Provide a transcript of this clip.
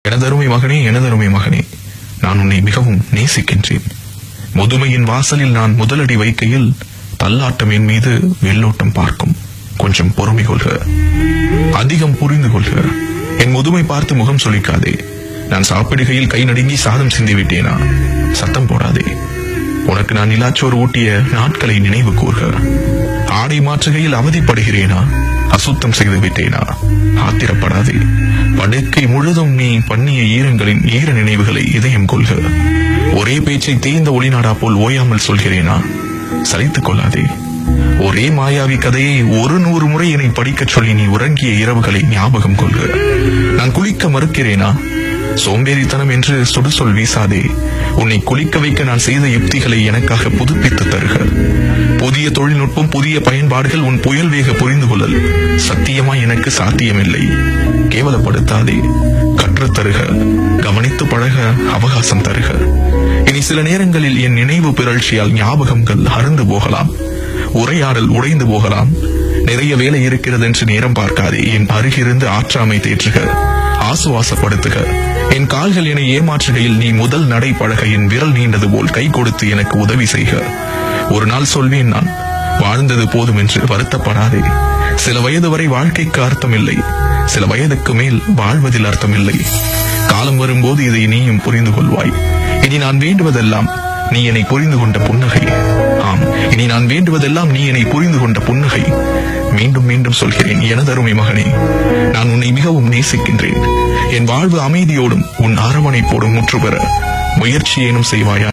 எனதருமை மகனே, எனதருமை மகனே, நான் உன்னை மிகவும் நேசிக்கின்றேன். முதுமையின் வாசலில் நான் முதலடி வைக்கையில் தள்ளாட்டம் என் மீது வெள்ளோட்டம் பார்க்கும். கொஞ்சம் பொறுமை கொள்க, அதிகம் புரிந்து கொள்க. என் முதுமை பார்த்து முகம் சொலிக்காதே. நான் சாப்பிடுகையில் கை நடுங்கி சாதம் சிந்தி விட்டேனா? சத்தம் போடாதே. உனக்கு நான் நிலாச்சோறு ஊட்டிய நாட்களை நினைவு கூர்க. ஆடை மாற்றுகையில் அவதிப்படுகிறேனா? அசுத்தம் செய்து விட்டேனா? ஆத்திரப்படாதே. படுக்கை முழுதும் நீ பண்ணிய ஈரங்களின் ஈர நினைவுகளை இதயம் கொள்க. ஒரே பேச்சை தேய்ந்த ஒளிநாடா போல் ஓயாமல் சொல்கிறேனா? சலித்துக் கொள்ளாதே. ஒரே மாயாவி கதையை 100 முறை என்னை படிக்கச் சொல்லி நீ உறங்கிய இரவுகளை ஞாபகம் கொள்க. நான் குளிக்க மறுக்கிறேனா? சோம்பேறித்தனம் என்று சுடுசொல் வீசாதே. உன்னை குளிக்க வைக்க நான் செய்த யுக்திகளை எனக்காக புதுப்பித்து தருக. புதிய தொழில்நுட்பம், புதிய பயன்பாடுகள், உன் புயல் வேக புரிந்து கொள்ளல் சத்தியமாய் எனக்கு சாத்தியமில்லை. கேவலப்படுத்தாதே. கற்றுத்தருக. கவனித்து பழக அவகாசம் தருக. இனி சில நேரங்களில் என் நினைவு பிறழ்ச்சியால் ஞாபகங்கள் அருந்து போகலாம். உரையாடல் உடைந்து போகலாம். நிறைய வேலை இருக்கிறது என்று நேரம் பார்க்காதே. என் அருகிருந்து ஆற்றாமை தேற்றுக. ஆசுவாசப்படுத்துக. என் கால்கள் என்னை ஏமாற்றுகையில் நீ முதல் நடை பழக என் விரல் நீண்டது போல் கை கொடுத்து எனக்கு உதவி செய்க. ஒரு நாள் சொல்வேன் நான், வாழ்ந்தது போதும் என்று. வருத்தப்படாதே. சில வயது வரை வாழ்க்கைக்கு அர்த்தமில்லை. சில வயதுக்கு மேல் வாழ்வதில் அர்த்தமில்லை. காலம் வரும்போது இதை நீயும் புரிந்து கொள்வாய். இனி நான் வேண்டுவதெல்லாம் நீ என்னை புரிந்து கொண்ட புன்னகை. ஆம், இனி நான் வேண்டுவதெல்லாம் நீ என்னை புரிந்து கொண்ட புன்னகை. மீண்டும் மீண்டும் சொல்கிறேன், எனதருமை மகனே, நான் உன்னை மிகவும் நேசிக்கின்றேன். என் வாழ்வு அமைதியோடும் உன் அரவணைப்போடும் முற்று பெற முயற்சியேனும் செய்வாயா?